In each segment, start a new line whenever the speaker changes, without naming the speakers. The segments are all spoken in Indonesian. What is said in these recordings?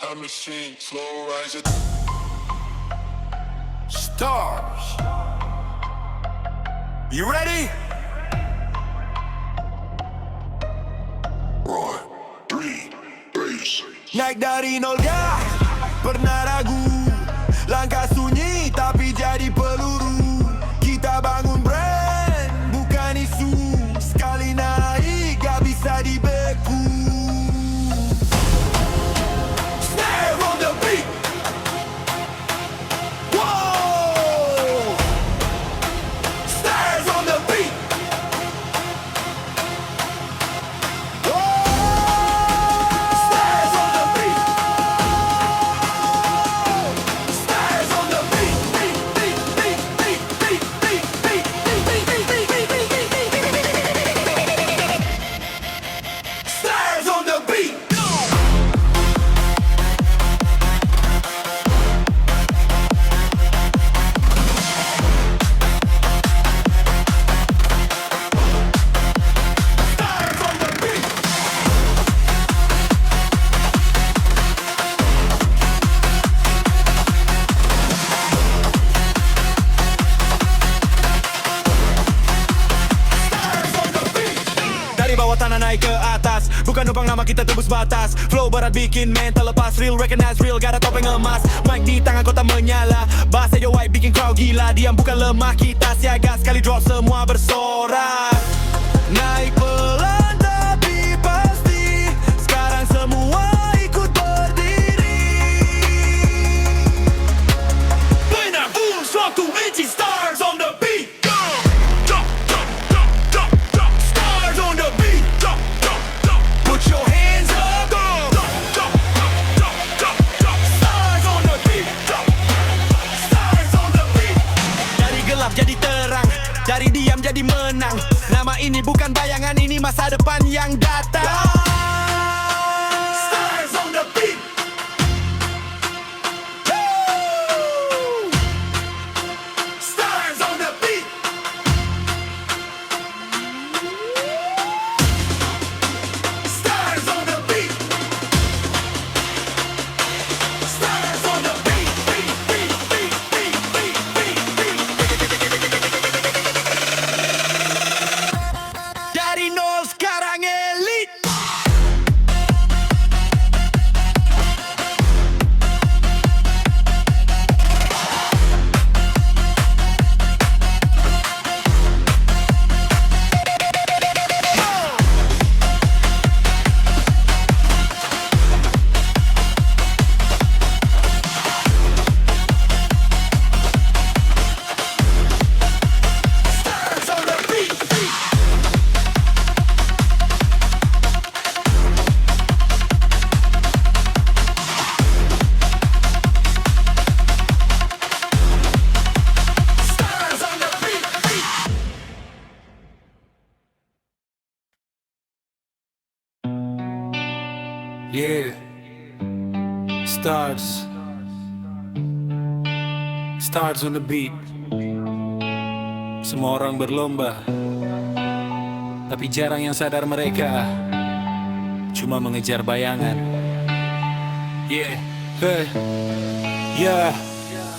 time machine, slow rising. Stars. You ready? One, three, bass. Naik dari nol gak pernah ragu. Langkah sunyi tapi jadi peluru. Kita bangun brand bukan isu. Sekali naik gak bisa dibeku. Stay on the beat. Whoa. Stairs on the beat. Stairs on the beat. Stairs on the beat. Stairs on the beat. Stairs on the beat. Stairs on the beat.
Dari bawah tanah naik ke atas, bukan numpang nama kita tembus batas. Flow berat bikin mental lepas, real recognize real, gak ada topeng emas. Mic di tangan kota menyala, bass Ejo White bikin crowd gila. Diam bukan lemah, kita siaga sekali drop semua bersorak. Naik pelan tapi pasti, sekarang semua ikut berdiri.
Benar boom, suatu inci. Stars on the beat. Stars on the beat. Put your hands up. Stars on the beat. Stars on the beat.
Dari gelap jadi terang, dari diam jadi menang. Nama ini bukan bayangan, ini masa depan yang datang.
Stars on the beat. Stars on the beat. Stars on the beat. Stars on the beat.
Dari nol sekarang elite.
Stars on the beat. Stars on the beat.
Yeah, stars on the beat. Semua orang berlomba, tapi jarang yang sadar mereka cuma mengejar bayangan. Yeah, hey, yeah.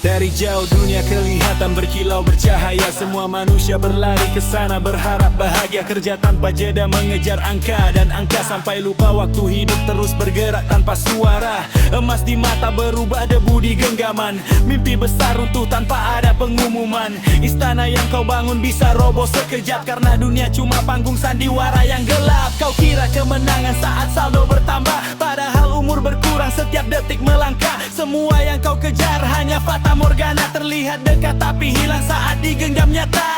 Dari jauh dunia kelihatan berkilau bercahaya. Semua manusia berlari ke sana berharap bahagia. Kerja tanpa jeda mengejar angka dan angka, sampai lupa waktu hidup terus bergerak tanpa suara. Emas di mata berubah debu di genggaman. Mimpi besar runtuh tanpa ada pengumuman. Istana yang kau bangun bisa roboh sekejap, karena dunia cuma panggung sandiwara yang gelap. Kau kira kemenangan saat saldo bertambah, padahal umur berkurang setiap detik melangkah. Semua yang kau kejar hanya fata morgana, terlihat dekat tapi hilang saat digenggam nyata.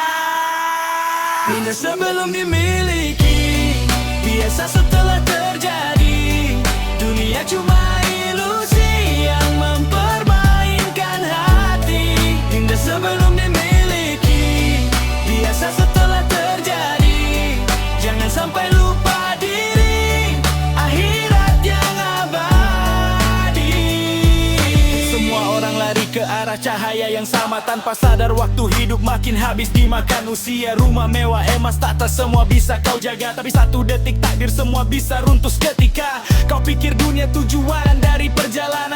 Indah sebelum dimiliki, biasa setelah terjadi. Dunia cuma ilusi yang mempermainkan hati. Indah sebelum dimiliki, biasa setelah terjadi. Jangan sampai lupa diri, akhirat yang abadi. Semua orang lari ke arah cahaya yang sama, tanpa sadar waktu hidup makin habis dimakan usia. Rumah mewah emas tak semua bisa kau jaga, tapi satu detik takdir semua bisa runtuh seketika. Kau pikir dunia tujuan dari perjalanan,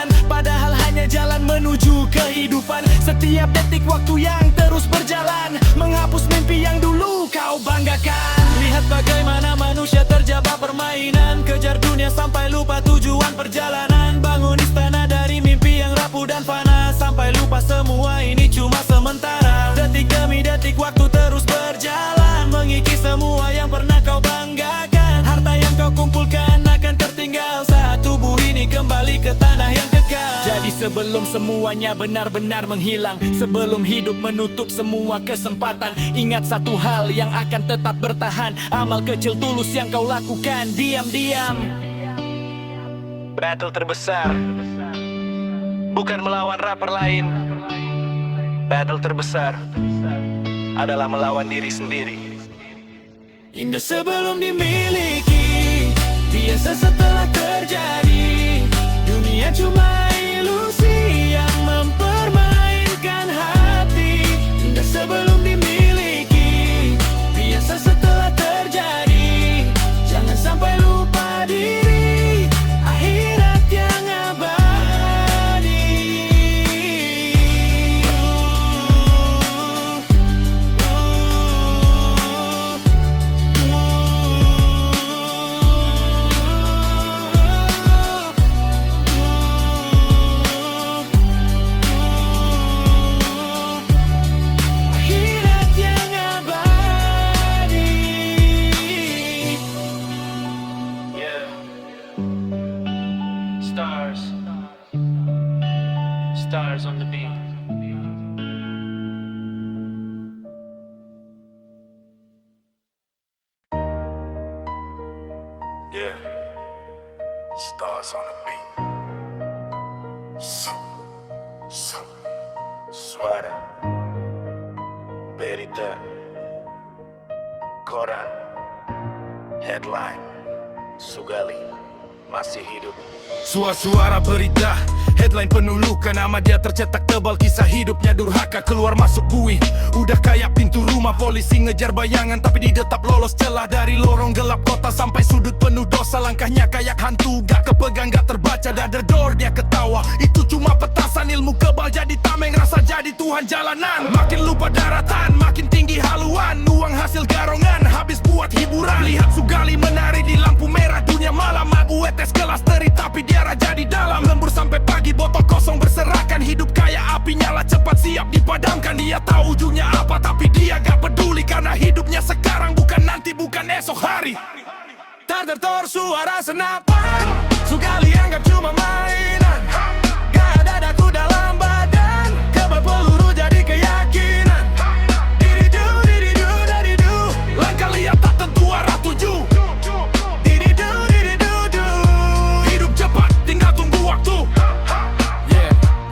menuju kehidupan. Setiap detik waktu yang terus berjalan, menghapus mimpi yang dulu kau banggakan. Lihat bagaimana manusia terjebak permainan, kejar dunia sampai lupa tujuan perjalanan. Bangun istana dari mimpi yang rapuh dan fana, sampai lupa semua ini cuma sementara. Detik demi detik waktu terus berjalan, mengikis semua yang pernah kau banggakan. Harta yang kau kumpulkan akan tertinggal saat tubuh ini kembali ke tanah yang kekal. Jadi sebelum semuanya benar-benar menghilang, sebelum hidup menutup semua kesempatan, ingat satu hal yang akan tetap bertahan, amal kecil tulus yang kau lakukan diam-diam. Battle terbesar bukan melawan rapper lain. Battle terbesar adalah melawan diri sendiri. Indah sebelum dimiliki, biasa setelah terjadi. Dunia cuma ilusi yang mempermainkan hati. Indah sebelum dimiliki, biasa setelah terjadi. Jangan sampai lupa diri, akhirat yang abadi. Akhirat yang abadi. Yeah. Stars. Stars on the beat.
Yeah. Stars on the beat. Suara berita koran headline Sugali masih hidup. Suara berita headline penuh luka, nama dia tercetak tebal, kisah hidupnya durhaka. Keluar masuk bui, udah kayak pintu rumah. Polisi ngejar bayangan tapi didetap lolos celah. Dari lorong gelap kota sampai sudut penuh dosa. Langkahnya kayak hantu, gak kepegang gak terbaca. Dadar dia ketawa, itu cuma petasan. Ilmu kebal jadi tameng, rasa jadi Tuhan jalanan. Makin lupa daratan, makin tinggi haluan. Uang hasil garongan, habis buat hiburan. Lihat Sugali menari di lampu merah dunia malam. Abu etes kelas teri tapi dia raja di dalam. Lembur sampai pagi, botol kosong berserakan. Hidup kayak api nyala cepat siap dipadamkan. Dia tahu ujungnya apa tapi dia gak peduli, karena hidupnya sekarang bukan nanti, bukan esok hari. Terdengar suara senapan, Sugali anggap cuma mainan. Gak ada daku dalam badan, kebal peluru jadi keyakinan. Diridu, diridu, diridu, langkah lihat tak tentu arah tuju. Diridu, diridu, hidup cepat tinggal tunggu waktu.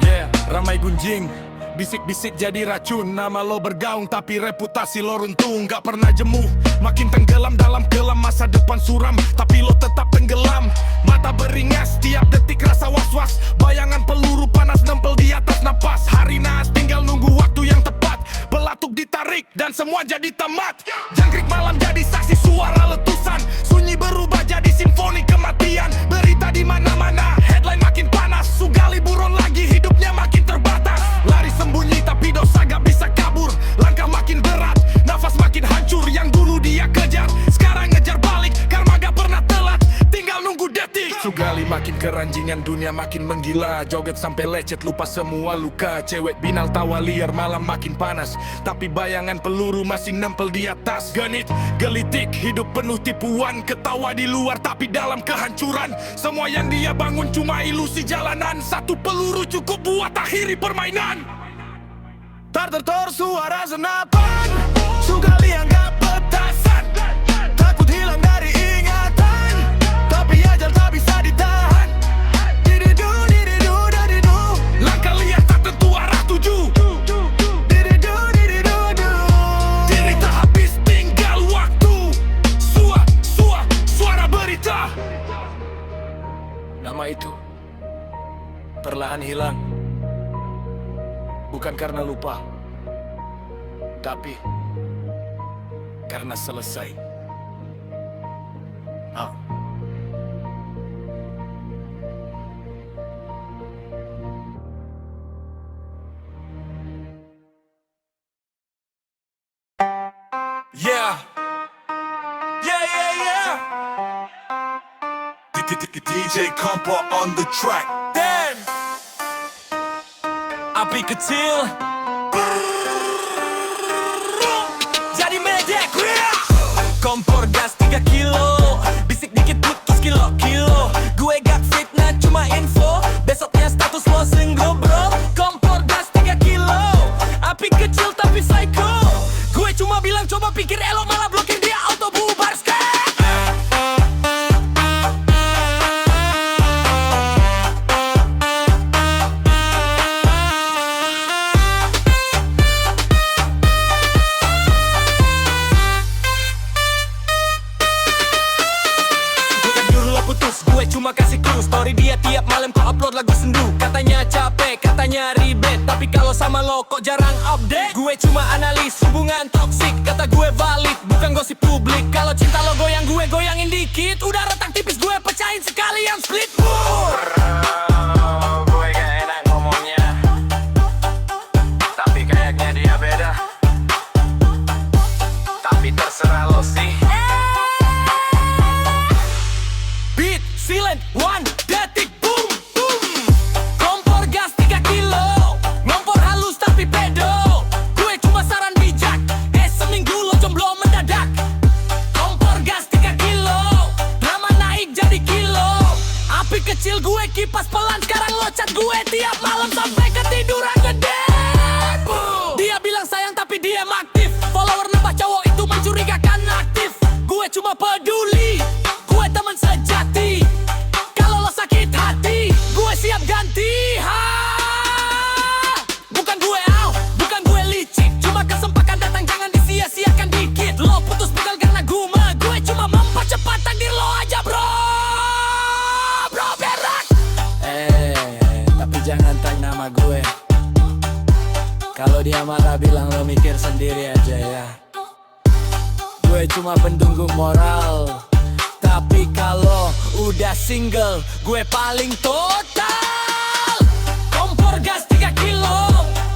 Yeah, ramai gunjing, bisik-bisik jadi racun. Nama lo bergaung tapi reputasi lo runtuh. Gak pernah jemu, makin tenggelam dalam kelam. Masa depan suram tapi lo tetap tenggelam. Mata beringas, tiap detik rasa was-was. Bayangan peluru panas nempel di atas napas. Hari naas tinggal nunggu waktu yang tepat. Belatuk ditarik dan semua jadi tamat. Jangkrik malam jadi saksi suara letusan. Sunyi berubah jadi simfoni kematian. Berita di mana-mana, headline makin panas. Sugali buron lagi, hidupnya makin terbatas. Lari sembunyi tapi dosa gak bisa kabur. Langkah makin berat, nafas makin hancur. Yang dulu dia kejar, sekarang ngejar balik. Karma gak pernah telat, tinggal nunggu detik. Sugali makin keranjingan, dunia makin menggila. Joget sampai lecet, lupa semua luka. Cewek binal tawa liar, malam makin panas. Tapi bayangan peluru masih nempel di atas. Genit, gelitik, hidup penuh tipuan. Ketawa di luar tapi dalam kehancuran. Semua yang dia bangun cuma ilusi jalanan. Satu peluru cukup buat akhiri permainan. Terdengar suara senapan, Sugali anggap petasan. Takut hilang dari ingatan, tapi ajal tak bisa ditahan. Diridu, diridu, diridu, langkah lihat tak tentu arah tuju. Diridu, diridu, diri tak habis tinggal waktu. Suara berita. Nama itu perlahan hilang, bukan karena lupa, tapi karena selesai.
Yeah. Yeah, yeah, yeah.
DJ Compo on the track.
Dan api kecil jadi medek. Kompor gas 3 kilo, bisik dikit putus kilo-kilo. Gue gak fitnah cuma info, besoknya status lo single bro. Kompor gas 3 kilo, api kecil tapi psycho. Gue cuma bilang coba pikir elok, malah blokir dia auto bubar skek. Gue cuma kasih clue, story dia tiap malam kok upload lagu sendu. Katanya capek, katanya ribet, tapi kalau sama lo kok jarang update. Gue cuma analis hubungan toksik, kata gue valid, bukan gosip publik. Kalau cinta lo goyang, gue goyangin dikit. Udah retak tipis, gue pecahin sekalian split. Gue gak enak ngomongnya, tapi kayaknya dia beda. Tapi terserah lo sih. Beat, silent, 1 detik, boom, boom. Kompor gas 3 kilo, ngompor halus tapi pedo. Gue cuma saran bijak, seminggu lo jomblo mendadak. Kompor gas 3 kilo, drama naik jadi kilo. Api kecil gue kipas pelan, sekarang lo chat gue tiap malam sampai ketiduran gede. Dia bilang sayang tapi dia aktif, follower nambah cowok itu mencurigakan aktif. Gue cuma peduli, gue teman sejati. Kalau lo sakit hati, gue siap ganti. Bukan gue bukan gue licik, cuma kesempatan datang jangan disia-siakan dikit. Lo putus pegal karena gue cuma mempercepat takdir lo aja bro. Bro berak. Tapi jangan tag nama gue. Kalau dia marah bilang lo mikir sendiri aja ya. Gue cuma pendukung moral, tapi kalau udah single, gue paling total. Kompor gas 3 kilo,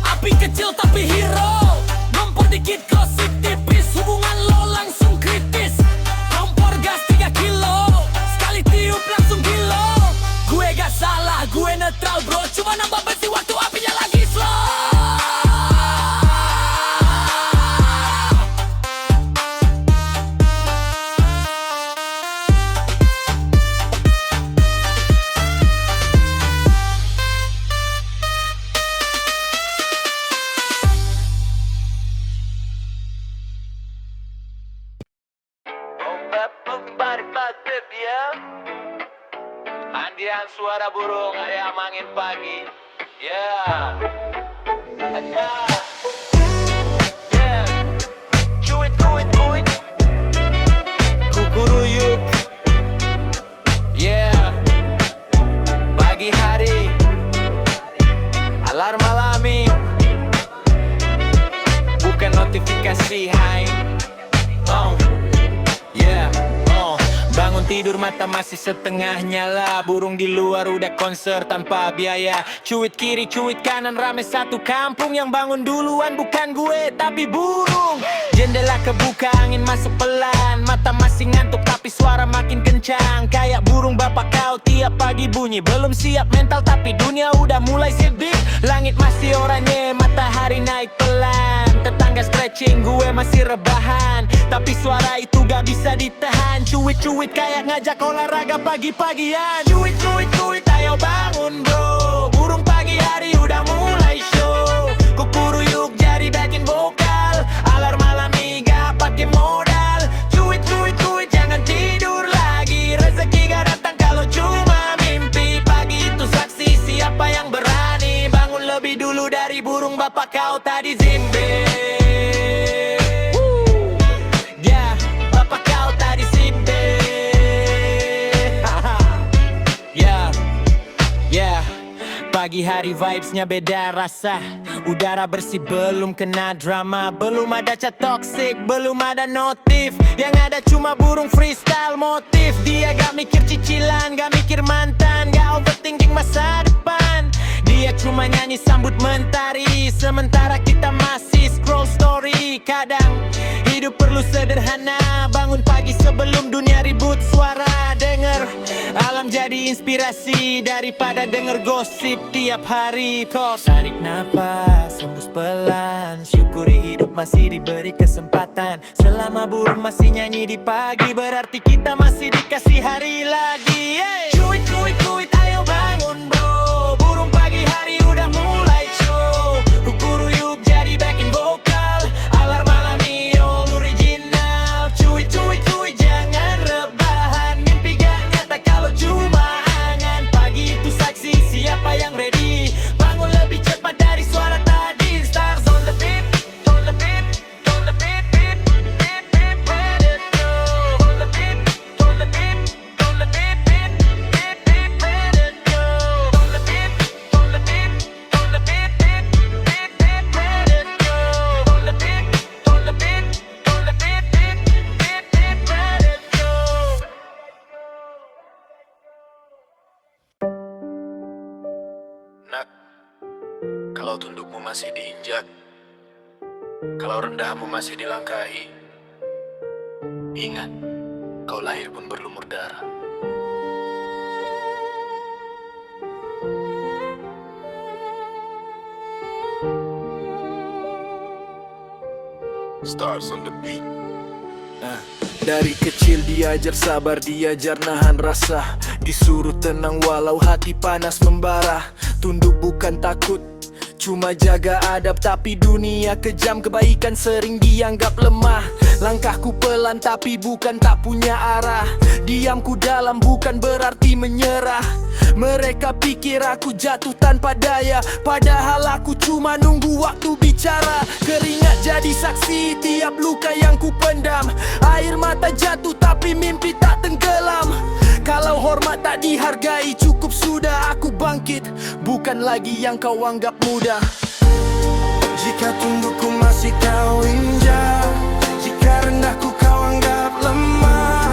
api kecil tapi hero. Ngompor dikit gosip tipis, hubungan lo langsung kritis. Kompor gas 3 kilo, sekali tiup langsung kilo. Gue gak salah, gue netral bro, cuma nambah bensin waktu apinya lagi slow. Andian suara burung ayam angin pagi. Yeah. Cuit. Kukuruyuk. Yeah. Pagi hari. Alarm alami. Bukan notifikasi hai. Yeah. Bangun tidur mata masih setengah nyala. Burung di luar udah konser tanpa biaya. Cuit kiri cuit kanan rame satu kampung. Yang bangun duluan bukan gue tapi burung. Jendela kebuka angin masuk pelan. Mata masih ngantuk tapi suara makin kencang. Kayak burung bapak kau tiap pagi bunyi. Belum siap mental tapi dunia udah mulai sedih. Langit masih oranye matahari naik pelan. Tetangga stretching gue masih rebahan. Tapi suara itu gak bisa ditahan. Cuit kayak ngajak olahraga pagi-pagian. Cuit, ayo bangun bro. Burung pagi hari udah mulai show. Kukuruyuk jadi backing vokal. Alarm alami gak pake modal. Cuit, jangan tidur lagi. Rezeki gak datang kalau cuma mimpi. Pagi itu saksi siapa yang berani bangun lebih dulu dari burung bapak kau tadi zimbe. Pagi hari vibesnya beda rasa. Udara bersih belum kena drama. Belum ada chat toxic, belum ada notif. Yang ada cuma burung freestyle motif. Dia gak mikir cicilan, gak mikir mantan. Gak overthinking masa depan. Dia cuma nyanyi sambut mentari. Sementara kita masih scroll story. Kadang hidup hidup perlu sederhana. Bangun pagi sebelum dunia ribut suara. Dengar alam jadi inspirasi daripada denger gosip tiap hari. Tarik nafas, hembus pelan. Syukuri hidup masih diberi kesempatan. Selama burung masih nyanyi di pagi, berarti kita masih dikasih hari lagi. Cuit, cuit, cuit, ayo bangun bro. Burung pagi hari udah mulai show. Kukuruyuk jadi backing vokal. Alarm alami all original. Cuit, cuit, cuit, jangan rebahan. Mimpi gak nyata kalau cuma angan. Pagi itu saksi siapa yang ready. Bangun lebih cepat dari suara tadi. Stars on the beat, on the beat, on the beat, beat, beat, beat, let it go. On the beat, on the beat, on the beat, beat, beat, beat, let it go. On the beat, on the beat, on the beat, beat, beat, beat, let it go. On the beat, on the beat, on the beat, beat, beat, beat, let it go.
Nak, kalau tundukmu masih diinjak, kalau rendahmu masih dilangkahi, ingat, kau lahir pun berlumur darah.
Stars on the beat.
Dari kecil diajar sabar, diajar nahan rasa. Disuruh tenang walau hati panas membara. Tunduk bukan takut, cuma jaga adab. Tapi dunia kejam, kebaikan sering dianggap lemah. Langkahku pelan tapi bukan tak punya arah. Diamku dalam bukan berarti menyerah. Mereka pikir aku jatuh tanpa daya, padahal aku cuma nunggu waktu bicara. Keringat jadi saksi tiap luka yang ku pendam. Air mata jatuh tapi mimpi tak tenggelam. Kalau hormat tak dihargai, cukup sudah aku bangkit. Bukan lagi yang kau anggap mudah.
Jika tundukku masih kau injak, jika rendahku kau anggap lemah,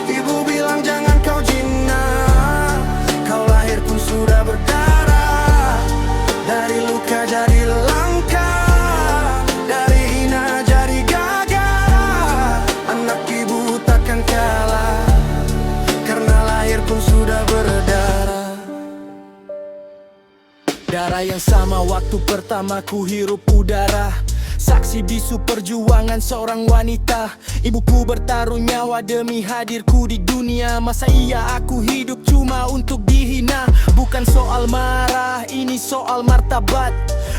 ibu bilang jangan kau jinak. Kau lahir pun sudah berdarah. Dari luka jadi langka, dari hina jadi gagah. Anak ibu takkan kalah, karena lahir pun sudah berdarah.
Darah yang sama waktu pertama ku hirup udara. Saksi bisu perjuangan seorang wanita. Ibuku bertaruh nyawa demi hadirku di dunia. Masa iya aku hidup cuma untuk dihina? Bukan soal marah, ini soal martabat.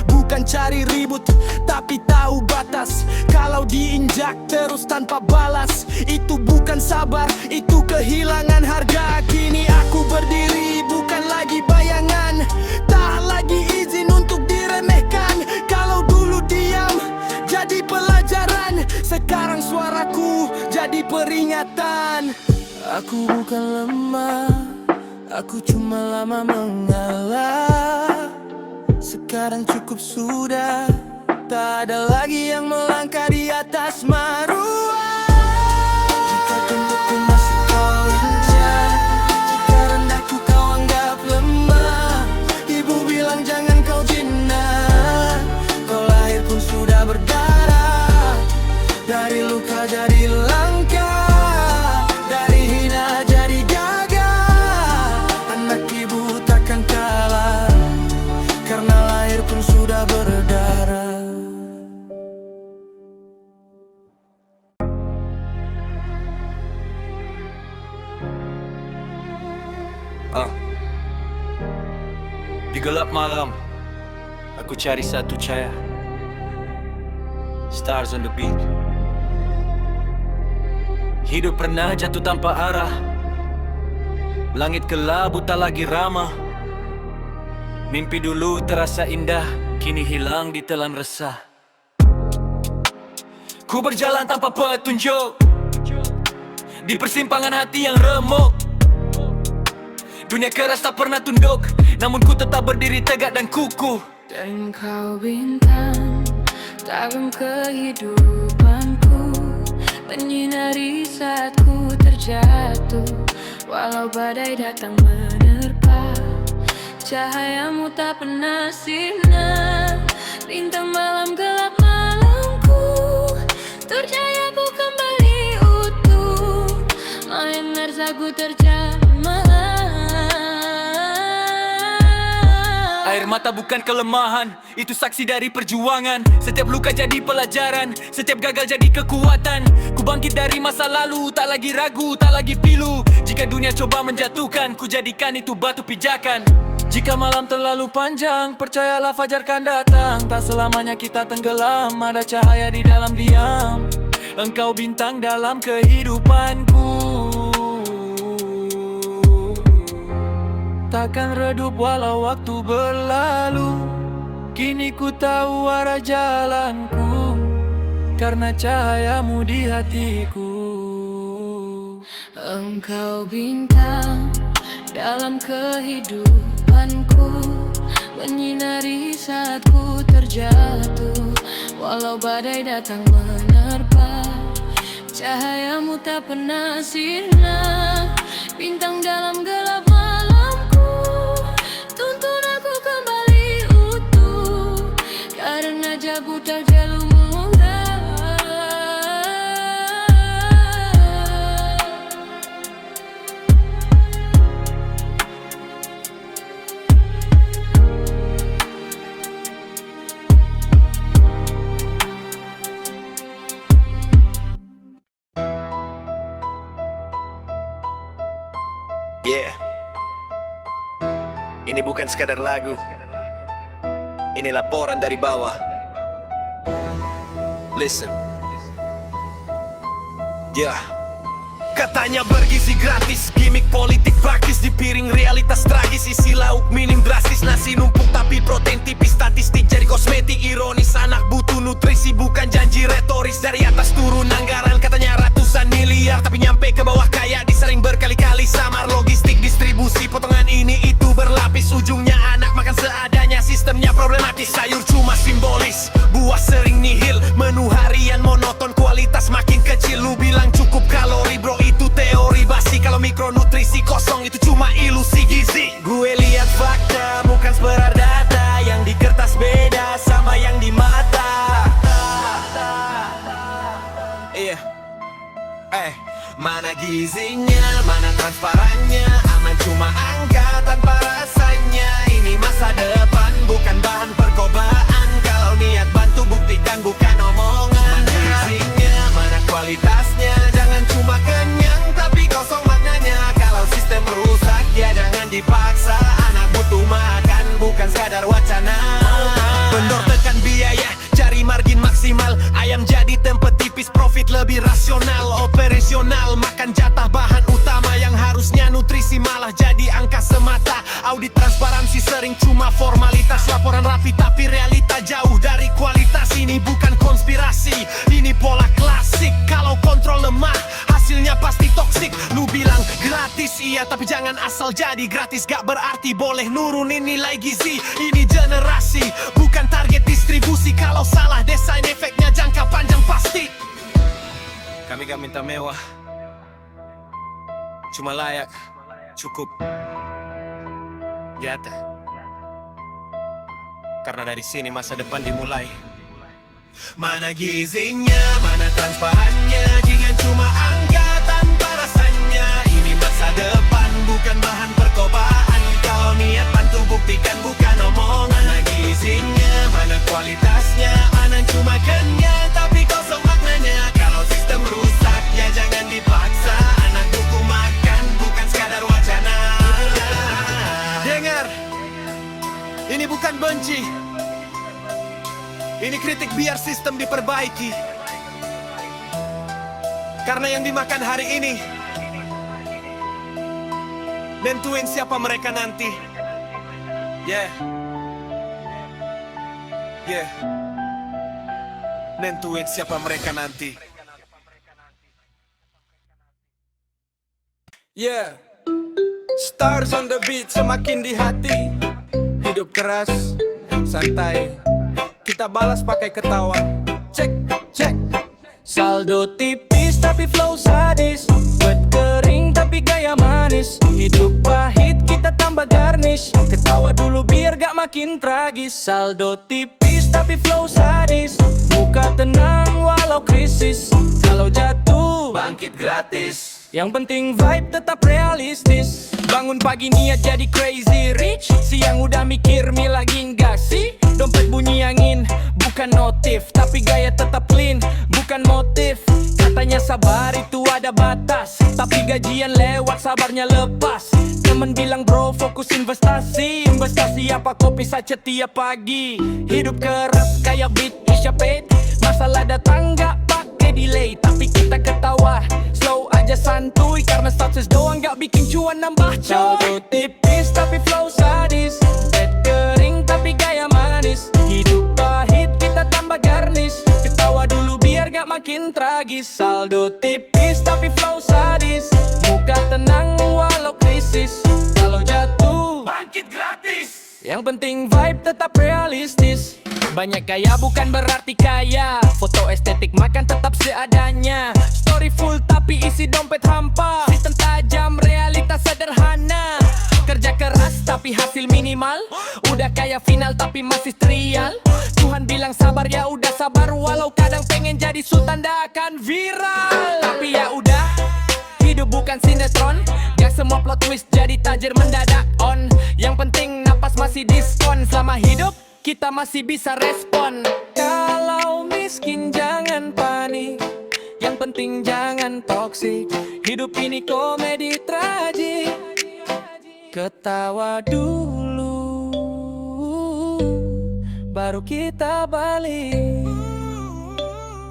Bukan cari ribut, tapi tahu batas. Kalau diinjak terus tanpa balas, itu bukan sabar, itu kehilangan harga. Kini aku berdiri, bukan lagi bayangan. Tak lagi izin untuk diremehkan. Kalau dulu diam, jadi pelajaran. Sekarang suaraku jadi peringatan.
Aku bukan lemah, aku cuma lama mengalah. Sekarang cukup sudah, tak ada lagi yang melangkah di atas maruah. Jika tundukku masih kau injak, jika rendahku kau anggap lemah, ibu bilang jangan kau jinak. Kau lahir pun sudah berdarah. Dari luka jadi langka, dari hina jadi gagah. Anak ibu takkan kalah, karena lahir pun sudah berdarah.
Di gelap malam, aku cari satu cahaya. Stars on the beat. Hidup pernah jatuh tanpa arah. Langit kelabu tak lagi ramah. Mimpi dulu terasa indah, kini hilang ditelan resah. Ku berjalan tanpa petunjuk di persimpangan hati yang remuk. Dunia keras tak pernah tunduk, namun ku tetap berdiri tegak dan kukuh.
Dan kau bintang tarum kehidupanku, menyinari saat ku terjatuh. Walau badai datang menerpa, cahayamu tak pernah sirna. Bintang malam gelap malamku, terjaya ku rasaku tercemar.
Air mata bukan kelemahan, itu saksi dari perjuangan. Setiap luka jadi pelajaran, setiap gagal jadi kekuatan. Ku bangkit dari masa lalu, tak lagi ragu, tak lagi pilu. Jika dunia coba menjatuhkan, ku jadikan itu batu pijakan. Jika malam terlalu panjang, percayalah fajar kan datang. Tak selamanya kita tenggelam, ada cahaya di dalam diam. Engkau bintang dalam kehidupanku, takkan redup walau waktu berlalu. Kini ku tahu arah jalanku, karena cahayamu di hatiku.
Engkau bintang dalam kehidupanku, menyinari saat ku terjatuh. Walau badai datang menerpa, cahayamu tak pernah sirna. Bintang dalam gelap malamku, tuntun aku kembali utuh, karena jago tak jauh munggah.
Yeah. Ini bukan sekadar lagu, ini laporan dari bawah. Listen. Yeah. Katanya bergizi gratis, gimmick politik praktis di piring realitas tragis. Isi lauk minim drastis, nasi numpuk tapi protein tipis. Statistik jadi kosmetik ironis, anak butuh nutrisi bukan janji retoris. Dari atas turun anggaran katanya ratusan miliar, tapi nyampe ke bawah kayak disering berkali-kali samar. Logistik distribusi potongan ini itu berlapis, ujungnya anak makan seadanya, sistemnya problematis. Sayur cuma simbolis, buah sering nihil, menu harian monoton, kualitas makin kecil. Lu bilang cukup kalori bro, itu teori basi. Kalau mikronutrisi kosong itu cuma ilusi gizi. Gue lihat fakta bukan seperar data, yang di kertas beda sama yang di mata. Iya. Mana gizinya, mana transparannya, aman cuma angka tanpa rasanya. Ini masa depan bukan bahan percobaan, kalau niat bantu buktikan bukan omongan. Mana gizinya, mana kualitasnya, jangan cuma kenyang tapi kosong maknanya. Kalau sistem rusak ya jangan dipaksa, anak butuh makan bukan sekadar wacana. Vendor tekan biaya, cari margin maksimal, ayam jadi tempat tipis, profit lebih rasional. Operasional, makan jatah bahan utama yang harusnya nutrisi malah jadi angka semata. Audit transparansi sering cuma formalitas, laporan rapi tapi realita jauh dari kualitas. Ini bukan konspirasi, ini pola klasik. Kalau kontrol lemah, hasilnya pasti toksik. Lu bilang gratis, iya tapi jangan asal jadi gratis. Gak berarti boleh nurunin nilai gizi. Ini generasi, bukan target distribusi. Kalau salah desain efeknya jangka panjang pasti. Kami gak minta mewah, cuma layak, cukup, nyata. Karena dari sini masa depan dimulai. Mana gizinya, mana transparannya, jangan cuma angka tanpa rasanya. Ini masa depan bukan bahan percobaan, kalau niat bantu buktikan bukan omongan. Mana gizinya, mana kualitasnya, mana cuma kenyang tapi kosong maknanya. Kalau sistem rusak ya jangan dipaksa, anak butuh makan bukan sekadar wacana. Dengar, ini bukan benci, ini kritik biar sistem diperbaiki. Karena yang dimakan hari ini nentuin siapa mereka nanti. Yeah. Nentuin siapa mereka nanti.
Yeah, stars on the beat semakin di hati. Hidup keras, santai, kita balas pakai ketawa. Cek, cek. Saldo tipis tapi flow sadis, buat kering tapi gaya manis. Hidup pahit kita tambah garnish, ketawa dulu biar gak makin tragis. Saldo tipis tapi flow sadis, muka tenang walau krisis. Kalau jatuh bangkit gratis. Yang penting vibe tetap realistis. Bangun pagi niat jadi crazy rich. Siang udah mikir mie lagi nggak sih. Dompet bunyi angin bukan notif, tapi gaya tetap clean bukan motif. Katanya sabar itu ada batas, tapi gajian lewat sabarnya lepas. Temen bilang bro fokus investasi. Investasi apa kopi saja tiap pagi. Hidup keras kayak beat Isya Pate. Masalah datang gak pakai delay, tapi kita ketawa slow aja santuy. Karena status doang gak bikin cuan nambah coy. Saldo tipis tapi flow sadis. Head kering tapi gaya manis. Hidup pahit kita tambah garnish. Ketawa dulu biar gak makin tragis. Saldo tipis tapi flow sadis. Muka tenang walau krisis. Kalau jatuh bangkit gratis. Yang penting vibe tetap realistis. Banyak gaya bukan berarti kaya. Foto estetik makan tetap seadanya. Story full tapi isi dompet hampa. Sistem tajam realitas sederhana. Kerja keras tapi hasil minimal. Udah kayak final tapi masih trial. Tuhan bilang sabar ya udah sabar. Walau kadang pengen jadi sultan dah akan viral. Tapi ya udah, hidup bukan sinetron. Gak semua plot twist jadi tajir mendadak on. Yang penting napas masih diskon. Selama hidup kita masih bisa respon. Kalau miskin jangan panik. Yang penting jangan toksik. Hidup ini komedi tragik. Ketawa dulu baru kita balik.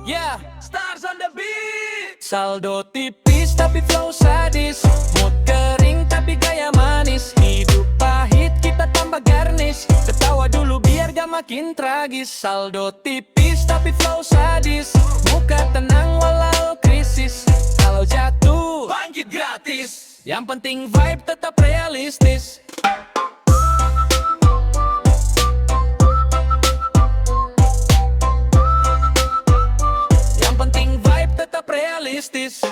Yeah, stars on the beat. Saldo tipis tapi flow sadis. Mood kering tapi gaya manis. Hidup pahit kita tambah garnish. Ketawa dulu biar gak makin tragis. Saldo tipis tapi flow sadis. Muka tenang walau krisis. Kalau jatuh bangkit gratis. Yang penting vibe tetap realistis. Yang penting vibe tetap realistis.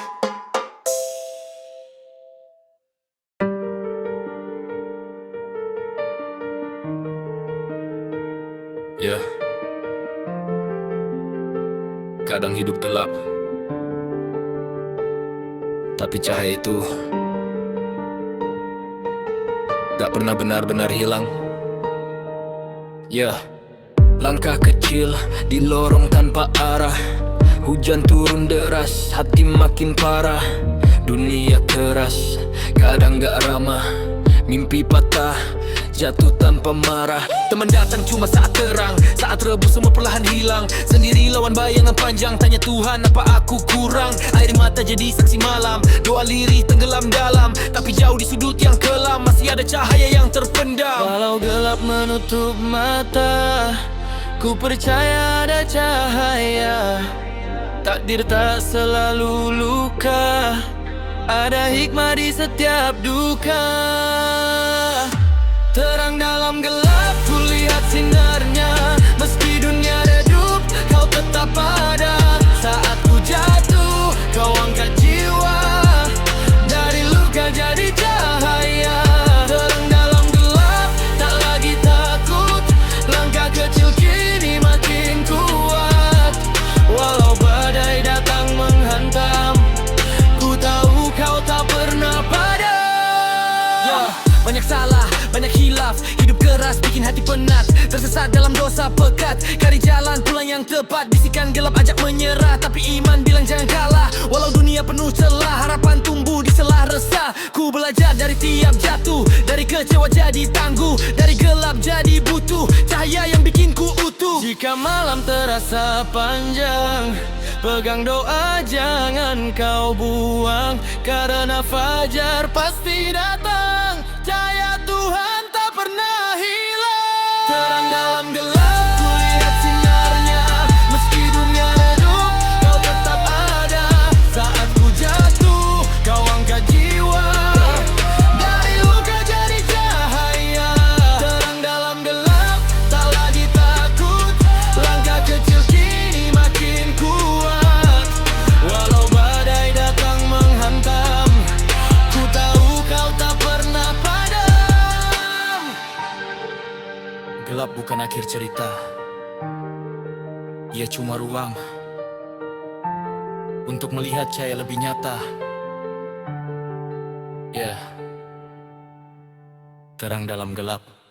Ya, kadang hidup gelap, tapi cahaya itu gak pernah benar-benar hilang. Ya, langkah kecil di lorong tanpa arah. Hujan turun deras, hati makin parah. Dunia keras, kadang gak ramah. Mimpi patah, jatuh tanpa marah. Teman datang cuma saat terang, saat rebuh semua perlahan hilang. Sendiri lawan bayangan panjang, tanya Tuhan apa aku kurang. Air mata jadi saksi malam, doa lirih tenggelam dalam. Tapi jauh di sudut yang kelam, masih ada cahaya yang terpendam.
Walau gelap menutup mata, ku percaya ada cahaya. Takdir tak selalu luka, ada hikmah di setiap duka. Terang dalam gelap, ku lihat sinarnya. Meski dunia redup, kau tetap ada. Saat ku jatuh, kau angkat jiwa. Dari luka jadi cahaya. Terang dalam gelap, tak lagi takut. Langkah kecil kini makin kuat. Walau badai datang menghantam, ku tahu kau tak pernah padam. Banyak salah, banyak hilaf, hidup keras bikin hati penat. Tersesat dalam dosa pekat, cari jalan pulang yang tepat. Bisikan gelap ajak menyerah, tapi iman bilang jangan kalah. Walau dunia penuh celah, harapan tumbuh di selah resah. Ku belajar dari tiap jatuh, dari kecewa jadi tangguh, dari gelap jadi butuh cahaya yang bikin ku utuh. Jika malam terasa panjang, pegang doa jangan kau buang. Karena fajar pasti datang, cahaya Tuhan tak pernah hilang. Terang dalam gelap, ku lihat sinarnya. Meski dunia redup, kau tetap ada. Saat ku jatuh, kau angkat jiwa. Dari luka jadi cahaya. Terang dalam gelap, tak lagi takut. Langkah kecil kini makin kuat. Walau badai datang menghantam, ku tahu kau tak pernah padam.
Gelap bukan akhir cerita, ia cuma ruang untuk melihat cahaya lebih nyata. Yeah. Terang dalam gelap.